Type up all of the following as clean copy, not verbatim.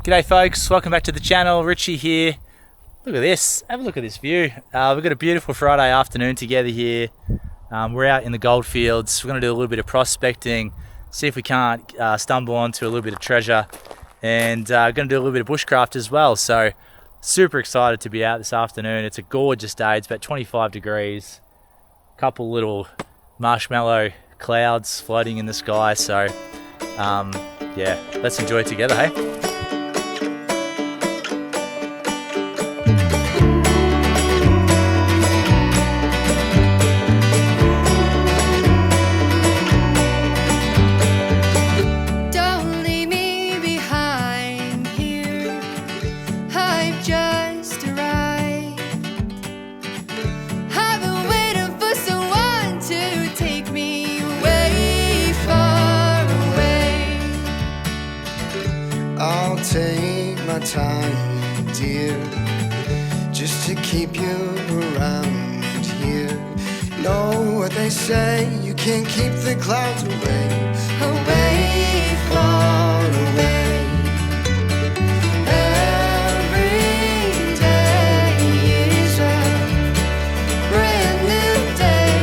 G'day folks, welcome back to the channel. Richie here. Look at this, have a look at this view. We've got a beautiful Friday afternoon together here. We're out in the goldfields. We're going to do a little bit of prospecting, see if we can't stumble onto a little bit of treasure, and going to do a little bit of bushcraft as well. So super excited to be out this afternoon. It's a gorgeous day. It's about 25 degrees. A couple little marshmallow clouds floating in the sky. So yeah, let's enjoy it together, hey? I'll take my time, dear, just to keep you around here. Know what they say, you can't keep the clouds away, away, far away. Every day is a brand new day.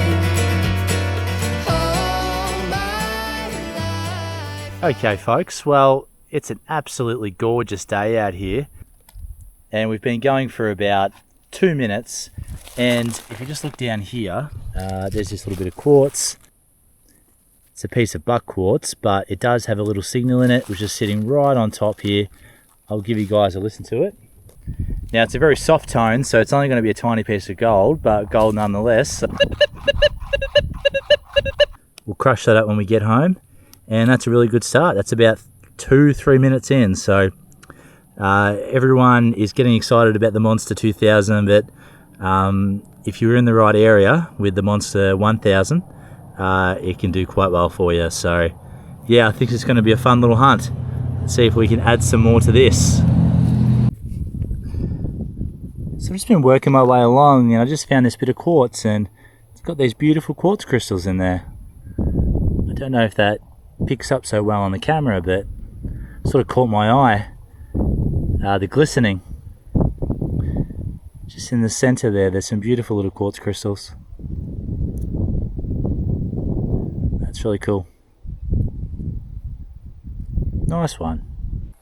All my life. Okay folks, well, it's an absolutely gorgeous day out here, and we've been going for about 2 minutes. And if you just look down here, there's this little bit of quartz. It's a piece of buck quartz, but it does have a little signal in it, which is sitting right on top here. I'll give you guys a listen to it. Now it's a very soft tone, so it's only going to be a tiny piece of gold, but gold nonetheless. We'll crush that up when we get home, and that's a really good start. That's about 2-3 minutes in, so everyone is getting excited about the Monster 2000, but if you're in the right area with the Monster 1000, it can do quite well for you. So yeah, I think it's going to be a fun little hunt. Let's see if we can add some more to this. So I've just been working my way along, and I just found this bit of quartz, and it's got these beautiful quartz crystals in there. I don't know if that picks up so well on the camera, but sort of caught my eye, the glistening. Just in the center there's some beautiful little quartz crystals. That's really cool. Nice one.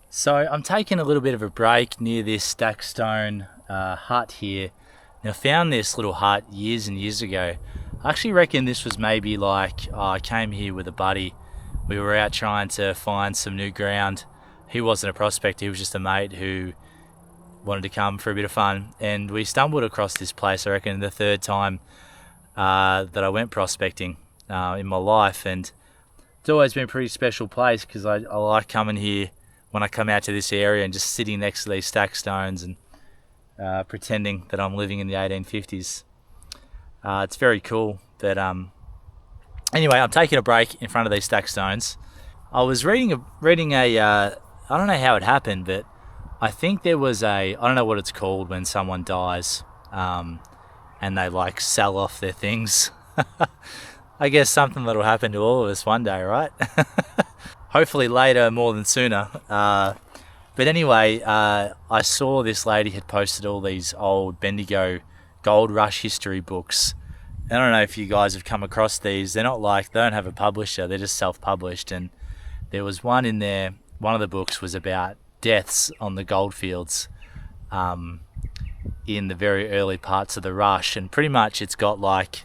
So I'm taking a little bit of a break near this stack stone hut here. Now I found this little hut years and years ago. I actually reckon this was maybe like, I came here with a buddy. We were out trying to find some new ground. He wasn't a prospector, he was just a mate who wanted to come for a bit of fun. And we stumbled across this place, I reckon, the third time that I went prospecting in my life. And it's always been a pretty special place because I like coming here when I come out to this area and just sitting next to these stack stones and pretending that I'm living in the 1850s. It's very cool. But anyway, I'm taking a break in front of these stack stones. I was reading a I don't know how it happened, but I think there was I don't know what it's called when someone dies, and they like sell off their things. I guess something that'll happen to all of us one day, right? Hopefully later more than sooner. But anyway, I saw this lady had posted all these old Bendigo gold rush history books. I don't know if you guys have come across these. They're not like, they don't have a publisher, they're just self-published. And there was one in there, one of the books was about deaths on the goldfields in the very early parts of the rush. And pretty much it's got like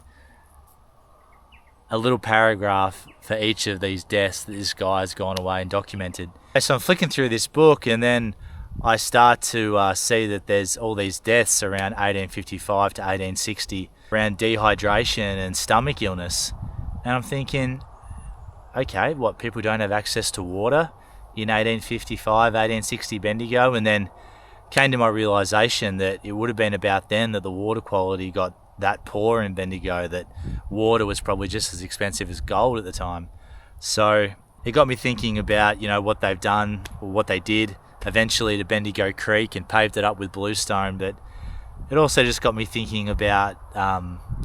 a little paragraph for each of these deaths that this guy's gone away and documented. So I'm flicking through this book, and then I start to see that there's all these deaths around 1855 to 1860 around dehydration and stomach illness. And I'm thinking, okay, what, people don't have access to water in 1855, 1860 Bendigo? And then came to my realization that it would have been about then that the water quality got that poor in Bendigo, that water was probably just as expensive as gold at the time. So it got me thinking about, you know, what they've done, or what they did eventually to Bendigo Creek and paved it up with bluestone. But it also just got me thinking about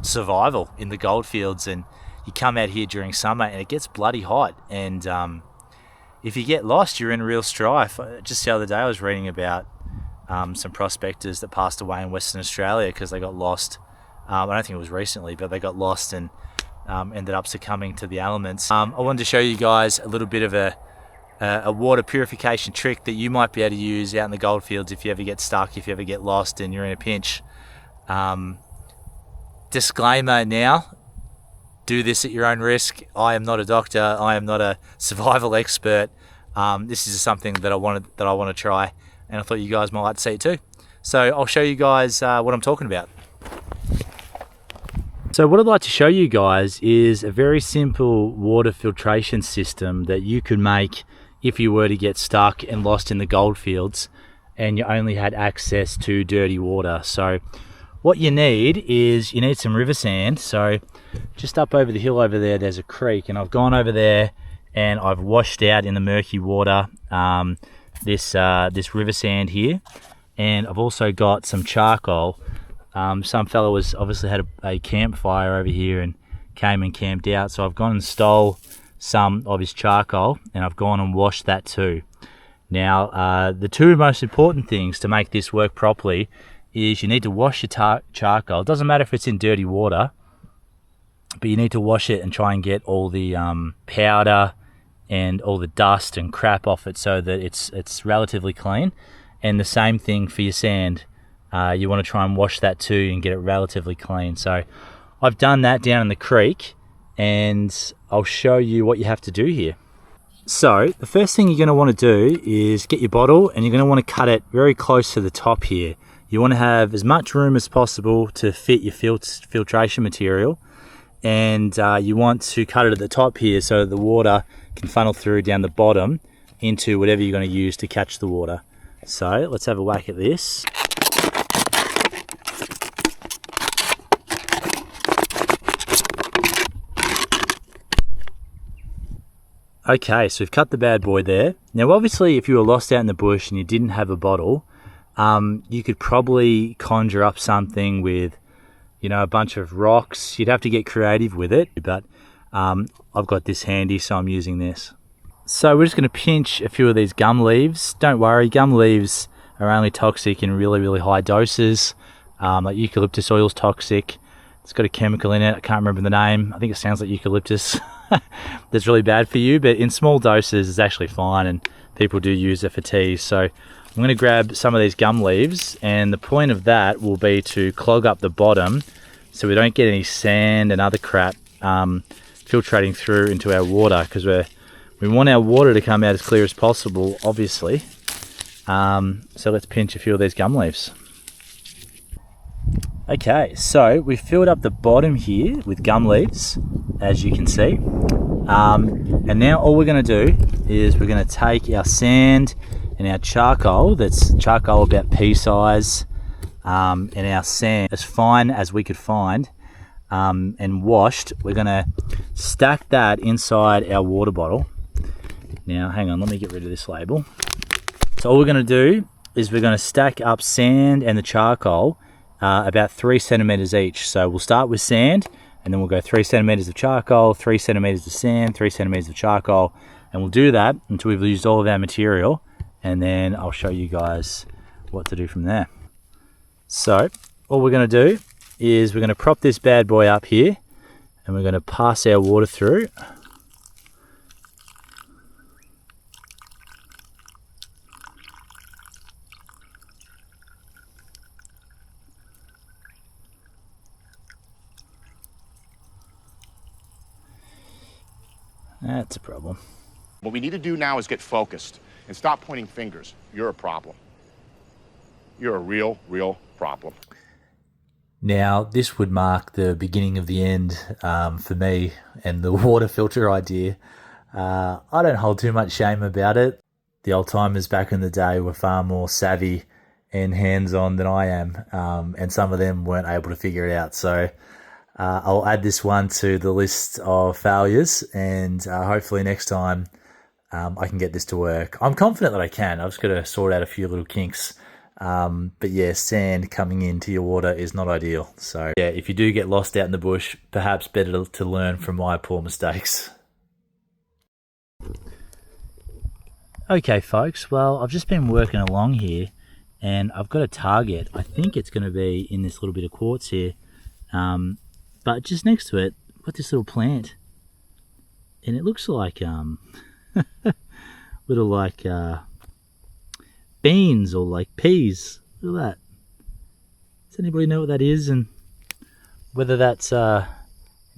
survival in the goldfields. And you come out here during summer and it gets bloody hot, and if you get lost, you're in real strife. Just the other day I was reading about some prospectors that passed away in Western Australia because they got lost. I don't think it was recently, but they got lost and ended up succumbing to the elements. I wanted to show you guys a little bit of a water purification trick that you might be able to use out in the goldfields if you ever get stuck, if you ever get lost and you're in a pinch. Disclaimer now, do this at your own risk. I am not a doctor. I am not a survival expert. This is something that I want to try, and I thought you guys might like to see it too. So I'll show you guys what I'm talking about. So what I'd like to show you guys is a very simple water filtration system that you could make if you were to get stuck and lost in the goldfields and you only had access to dirty water. So what you need is you need some river sand. So just up over the hill over there, there's a creek, and I've gone over there and I've washed out in the murky water this river sand here, and I've also got some charcoal. Some fellow was obviously had a campfire over here and came and camped out, so I've gone and stole some of his charcoal and I've gone and washed that too. Now the two most important things to make this work properly is you need to wash your charcoal. It doesn't matter if it's in dirty water, but you need to wash it and try and get all the powder and all the dust and crap off it so that it's relatively clean. And the same thing for your sand. You want to try and wash that too and get it relatively clean. So I've done that down in the creek, and I'll show you what you have to do here. So the first thing you're going to want to do is get your bottle, and you're going to want to cut it very close to the top here. You want to have as much room as possible to fit your filtration material, and you want to cut it at the top here so that the water can funnel through down the bottom into whatever you're going to use to catch the water. So let's have a whack at this. Okay, so we've cut the bad boy there. Now obviously if you were lost out in the bush and you didn't have a bottle, you could probably conjure up something with, you know, a bunch of rocks. You'd have to get creative with it, but I've got this handy, so I'm using this. So we're just going to pinch a few of these gum leaves. Don't worry, gum leaves are only toxic in really, really high doses. Like eucalyptus oil is toxic. It's got a chemical in it, I can't remember the name. I think it sounds like eucalyptus. That's really bad for you, but in small doses it's actually fine, and people do use it for teas. So I'm going to grab some of these gum leaves, and the point of that will be to clog up the bottom so we don't get any sand and other crap filtrating through into our water, because we want our water to come out as clear as possible, obviously. So let's pinch a few of these gum leaves. Okay, so we've filled up the bottom here with gum leaves, as you can see. And now all we're going to do is we're going to take our sand and our charcoal, that's charcoal about pea size, and our sand as fine as we could find, and washed. We're going to stack that inside our water bottle. Now, hang on, let me get rid of this label. So all we're going to do is we're going to stack up sand and the charcoal about 3 centimeters each. So we'll start with sand, and then we'll go 3 centimeters of charcoal, 3 centimeters of sand, 3 centimeters of charcoal, and we'll do that until we've used all of our material, and then I'll show you guys what to do from there. So all we're going to do is we're going to prop this bad boy up here, and we're going to pass our water through. That's a problem. What we need to do now is get focused and stop pointing fingers. You're a problem. You're a real problem. Now, this would mark the beginning of the end for me and the water filter idea. I don't hold too much shame about it. The old timers back in the day were far more savvy and hands-on than I am, and some of them weren't able to figure it out. So I'll add this one to the list of failures, and hopefully next time I can get this to work. I'm confident that I can. I've just got to sort out a few little kinks. But yeah, sand coming into your water is not ideal. So yeah, if you do get lost out in the bush, perhaps better to learn from my poor mistakes. Okay folks, well I've just been working along here and I've got a target. I think it's going to be in this little bit of quartz here, but just next to it I've got this little plant and it looks like little like beans or like peas. Look at that. Does anybody know what that is and whether that's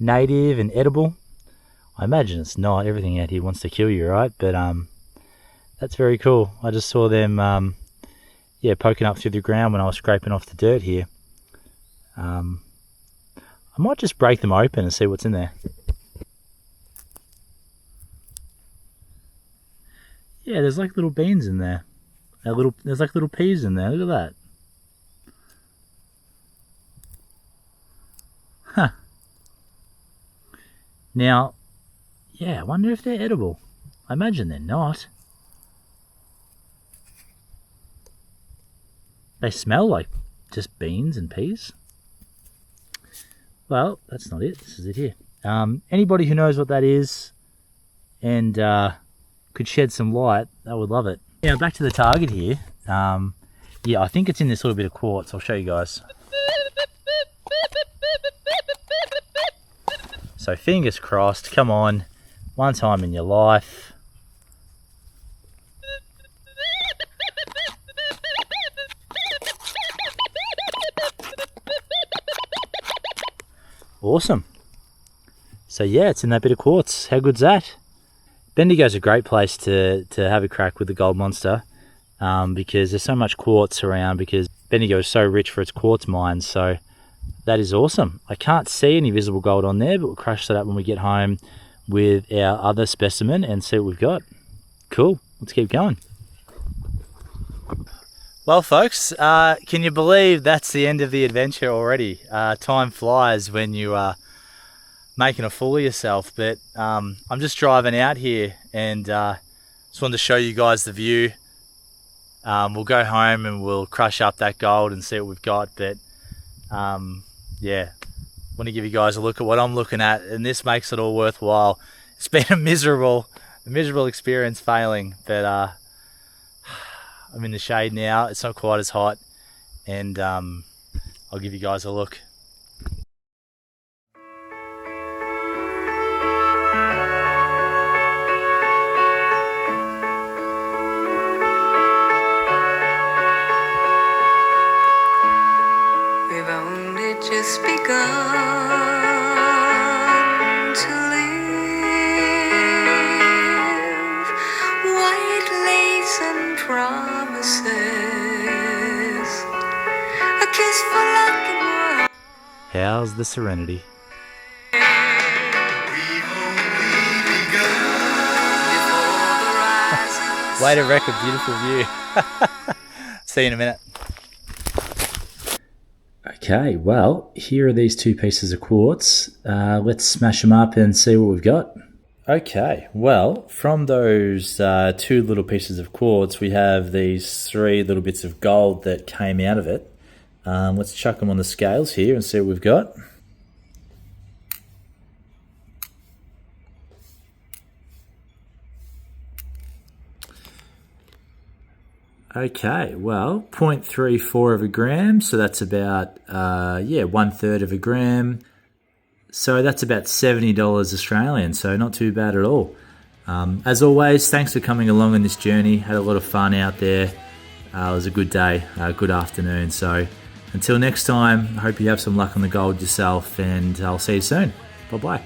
native and edible? I imagine it's not. Everything out here wants to kill you, right? But that's very cool. I just saw them yeah, poking up through the ground when I was scraping off the dirt here. I might just break them open and see what's in there. Yeah, there's like little beans in there. There's like little peas in there. Look at that. Huh. Now, yeah, I wonder if they're edible. I imagine they're not. They smell like just beans and peas. Well, that's not it. This is it here. Anybody who knows what that is and could shed some light, I would love it. Now back to the target here. Yeah, I think it's in this little bit of quartz. I'll show you guys. So fingers crossed. Come on, one time in your life. Awesome. So yeah, it's in that bit of quartz. How good's that? Bendigo's a great place to have a crack with the gold monster because there's so much quartz around, because Bendigo is so rich for its quartz mines. So that is awesome. I can't see any visible gold on there, but we'll crush that up when we get home with our other specimen and see what we've got. Cool. Let's keep going. Well folks, can you believe that's the end of the adventure already? Time flies when you are making a fool of yourself, but I'm just driving out here and just wanted to show you guys the view. We'll go home and we'll crush up that gold and see what we've got, but yeah, want to give you guys a look at what I'm looking at, and this makes it all worthwhile. It's been a miserable experience failing, but I'm in the shade now. It's not quite as hot, and I'll give you guys a look. We've only just begun to live. White lace and promises, a kiss for luck and war. How's the serenity? Way to wreck a beautiful view. See you in a minute. Okay, well, here are these two pieces of quartz. Let's smash them up and see what we've got. Okay, well, from those two little pieces of quartz, we have these three little bits of gold that came out of it. Let's chuck them on the scales here and see what we've got. Okay, well, 0.34 of a gram, so that's about, yeah, 1/3 of a gram. So that's about $70 Australian, so not too bad at all. As always, thanks for coming along on this journey. Had a lot of fun out there. It was a good day, a good afternoon. So until next time, I hope you have some luck on the gold yourself, and I'll see you soon. Bye-bye.